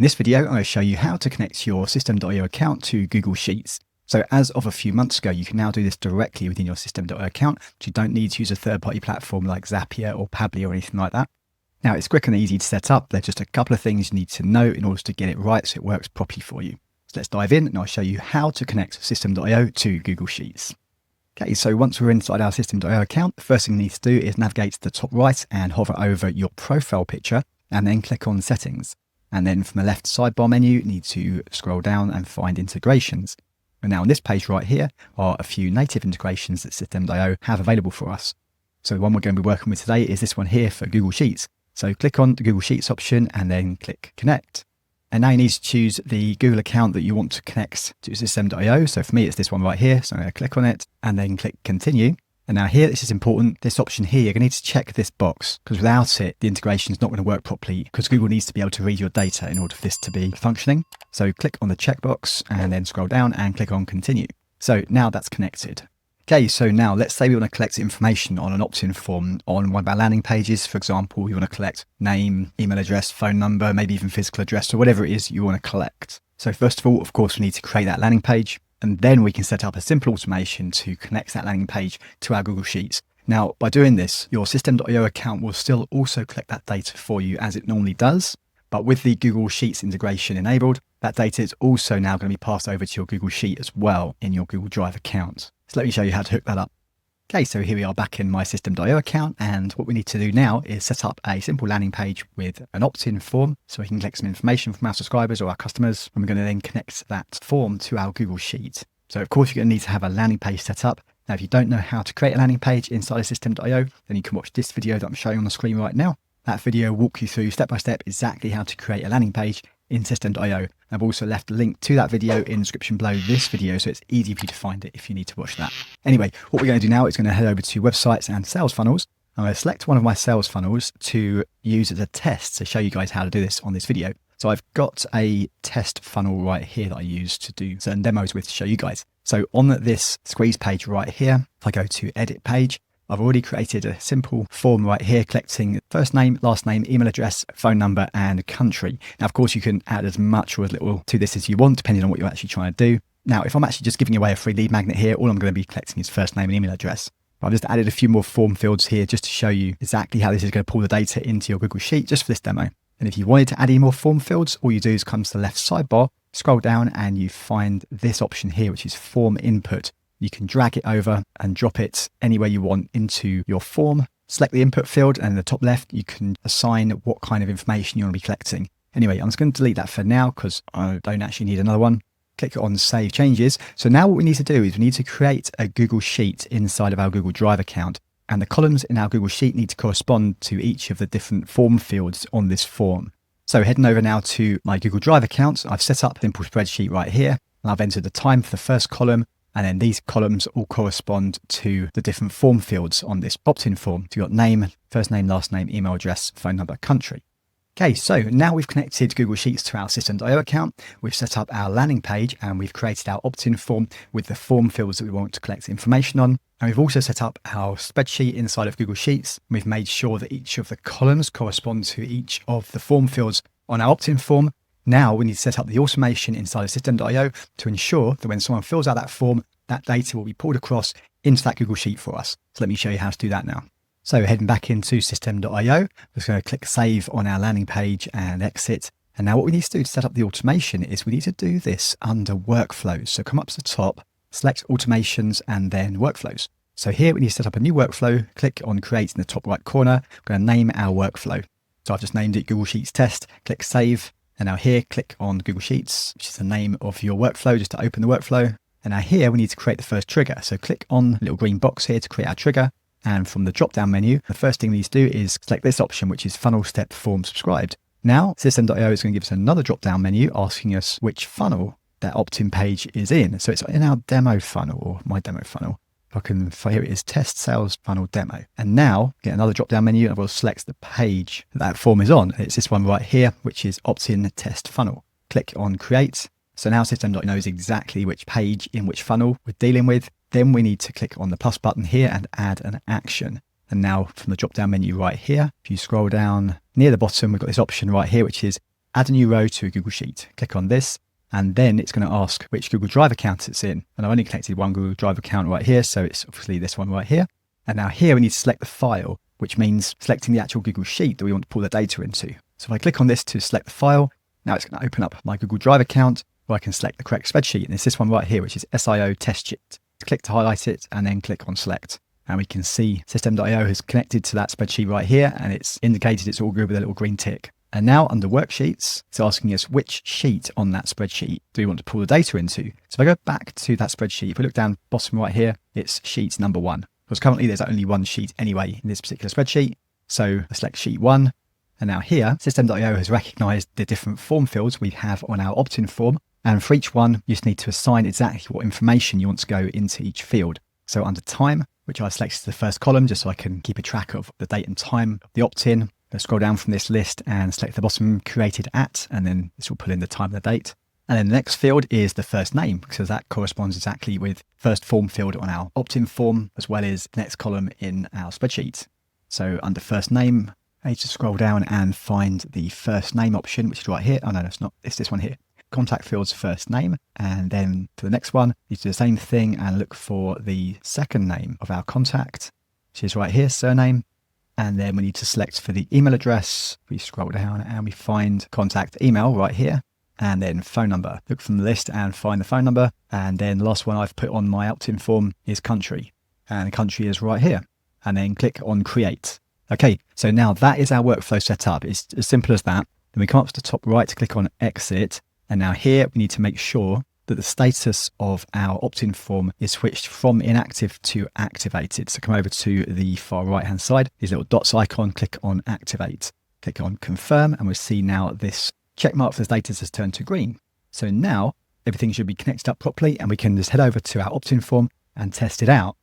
In this video, I'm going to show you how to connect your System.io account to Google Sheets. So as of a few months ago, you can now do this directly within your System.io account. So you don't need to use a third-party platform like Zapier or Pabbly or anything like that. Now, it's quick and easy to set up. There's just a couple of things you need to know in order to get it right so it works properly for you. So let's dive in and I'll show you how to connect System.io to Google Sheets. Okay, so once we're inside our System.io account, the first thing you need to do is navigate to the top right and hover over your profile picture and then click on Settings. And then from the left sidebar menu, you need to scroll down and find integrations. And now on this page right here are a few native integrations that System.io have available for us. So the one we're going to be working with today is this one here for Google Sheets. So click on the Google Sheets option and then click Connect. And now you need to choose the Google account that you want to connect to System.io. So for me, it's this one right here. So I'm going to click on it and then click Continue. And now here, this is important, this option here, you're going to need to check this box because without it, the integration is not going to work properly because Google needs to be able to read your data in order for this to be functioning. So click on the checkbox and then scroll down and click on Continue. So now that's connected. Okay, so now let's say we want to collect information on an opt-in form on one of our landing pages. For example, you want to collect name, email address, phone number, maybe even physical address or whatever it is you want to collect. So first of all, of course, we need to create that landing page. And then we can set up a simple automation to connect that landing page to our Google Sheets. Now, by doing this, your System.io account will still also collect that data for you as it normally does. But with the Google Sheets integration enabled, that data is also now going to be passed over to your Google Sheet as well in your Google Drive account. So let me show you how to hook that up. Okay, so here we are back in my System.io account. And what we need to do now is set up a simple landing page with an opt-in form so we can collect some information from our subscribers or our customers. And we're going to then connect that form to our Google Sheet. So of course, you're going to need to have a landing page set up. Now, if you don't know how to create a landing page inside of System.io, then you can watch this video that I'm showing on the screen right now. That video will walk you through step by step exactly how to create a landing page in System.io. I've also left a link to that video in the description below this video, so it's easy for you to find it if you need to watch that. Anyway, what we're going to do now is going to head over to websites and sales funnels. I'm going to select one of my sales funnels to use as a test to show you guys how to do this on this video. So I've got a test funnel right here that I use to do certain demos with to show you guys. So on this squeeze page right here, if I go to edit page, I've already created a simple form right here collecting first name, last name, email address, phone number, and country. Now, of course, you can add as much or as little to this as you want, depending on what you're actually trying to do. Now, if I'm actually just giving away a free lead magnet here, all I'm going to be collecting is first name and email address. But I've just added a few more form fields here just to show you exactly how this is going to pull the data into your Google Sheet just for this demo. And if you wanted to add any more form fields, all you do is come to the left sidebar, scroll down, and you find this option here, which is form input. You can drag it over and drop it anywhere you want into your form. Select the input field, and in the top left, you can assign what kind of information you want to be collecting. Anyway, I'm just going to delete that for now because I don't actually need another one. Click on Save Changes. So now what we need to do is we need to create a Google Sheet inside of our Google Drive account. And the columns in our Google Sheet need to correspond to each of the different form fields on this form. So heading over now to my Google Drive account, I've set up a simple spreadsheet right here. And I've entered the time for the first column. And then these columns all correspond to the different form fields on this opt-in form. So you've got name, first name, last name, email address, phone number, country. Okay, so now we've connected Google Sheets to our System.io account. We've set up our landing page and we've created our opt-in form with the form fields that we want to collect information on. And we've also set up our spreadsheet inside of Google Sheets. We've made sure that each of the columns correspond to each of the form fields on our opt-in form. Now we need to set up the automation inside of System.io to ensure that when someone fills out that form, that data will be pulled across into that Google Sheet for us. So let me show you how to do that now. So heading back into System.io, we're just going to click Save on our landing page and exit. And now what we need to do to set up the automation is we need to do this under Workflows. So come up to the top, select Automations and then Workflows. So here we need to set up a new workflow. Click on Create in the top right corner. We're going to name our workflow. So I've just named it Google Sheets Test. Click Save. And now here, click on Google Sheets, which is the name of your workflow, just to open the workflow. And now here we need to create the first trigger. So click on the little green box here to create our trigger. And from the drop-down menu, the first thing we need to do is select this option, which is Funnel Step Form Subscribed. Now, System.io is going to give us another drop-down menu asking us which funnel that opt-in page is in. So it's in our demo funnel or my demo funnel. Here it is Test Sales Funnel Demo. And now get another drop-down menu and we'll select the page that form is on. It's this one right here, which is Opt-in Test Funnel. Click on Create. So now System.io knows exactly which page in which funnel we're dealing with. Then we need to click on the plus button here and add an action. And now from the drop down menu right here, if you scroll down near the bottom, we've got this option right here, which is add a new row to a Google Sheet. Click on this, and then it's going to ask which Google Drive account it's in. And I've only connected one Google Drive account right here, so it's obviously this one right here. And now here we need to select the file, which means selecting the actual Google Sheet that we want to pull the data into. So if I click on this to select the file, now it's going to open up my Google Drive account where I can select the correct spreadsheet. And it's this one right here, which is SIO test sheet. Click to highlight it and then click on select. And we can see system.io has connected to that spreadsheet right here, and it's indicated it's all good with a little green tick. And now under worksheets, it's asking us which sheet on that spreadsheet do we want to pull the data into. So if I go back to that spreadsheet, if we look down bottom right here, it's sheet number 1. Because currently there's only one sheet anyway in this particular spreadsheet. So I select sheet 1. And now here, system.io has recognized the different form fields we have on our opt-in form. And for each one, you just need to assign exactly what information you want to go into each field. So under time, which I selected the first column just so I can keep a track of the date and time of the opt-in. Let's scroll down from this list and select the bottom created at, and then this will pull in the time and the date. And then the next field is the first name, because that corresponds exactly with first form field on our opt-in form, as well as the next column in our spreadsheet. So under first name, I need to scroll down and find the first name option, which is right here. Oh no, it's not. It's this one here. Contact field's first name. And then for the next one, you do the same thing and look for the second name of our contact, which is right here, surname. And then we need to select for the email address. We scroll down and we find contact email right here. And then phone number. Look from the list and find the phone number. And then the last one I've put on my opt-in form is country. And the country is right here. And then click on create. Okay, so now that is our workflow set up. It's as simple as that. Then we come up to the top right to click on exit. And now here we need to make sure that the status of our opt-in form is switched from inactive to activated. So come over to the far right hand side, these little dots icon, click on activate, click on confirm, and we'll see now this check mark for the status has turned to green. So now everything should be connected up properly, and we can just head over to our opt-in form and test it out.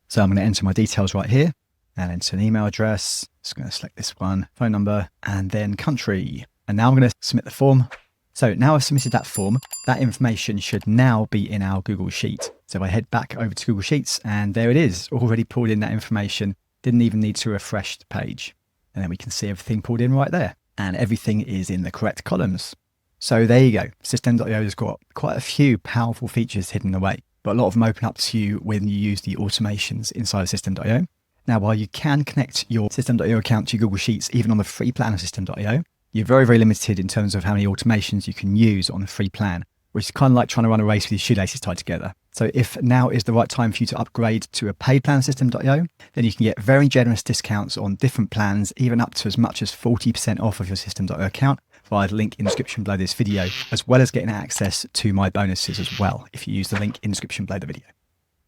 So I'm going to enter my details right here and enter an email address. Just going to select this one, phone number, and then country. And now I'm going to submit the form. So now I've submitted that form, that information should now be in our Google Sheet. So I head back over to Google Sheets and there it is, already pulled in that information. Didn't even need to refresh the page. And then we can see everything pulled in right there. And everything is in the correct columns. So there you go. System.io has got quite a few powerful features hidden away, but a lot of them open up to you when you use the automations inside of System.io. Now, while you can connect your System.io account to Google Sheets, even on the free plan of System.io, you're very, very limited in terms of how many automations you can use on the free plan, which is kind of like trying to run a race with your shoelaces tied together. So if now is the right time for you to upgrade to a paid plan System.io, then you can get very generous discounts on different plans, even up to as much as 40% off of your System.io account via the link in the description below this video, as well as getting access to my bonuses as well if you use the link in the description below the video.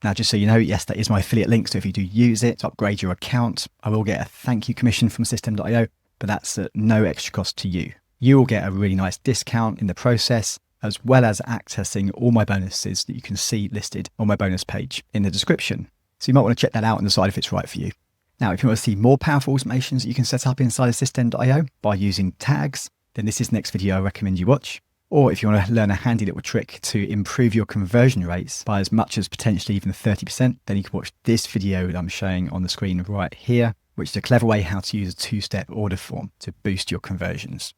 Now, just so you know, yes, that is my affiliate link. So if you do use it to upgrade your account, I will get a thank you commission from System.io, but that's at no extra cost to you. You will get a really nice discount in the process, as well as accessing all my bonuses that you can see listed on my bonus page in the description. So you might want to check that out and decide if it's right for you. Now, if you want to see more powerful automations that you can set up inside of System.io by using tags, then this is the next video I recommend you watch. Or if you want to learn a handy little trick to improve your conversion rates by as much as potentially even 30%, then you can watch this video that I'm showing on the screen right here, which is a clever way how to use a two-step order form to boost your conversions.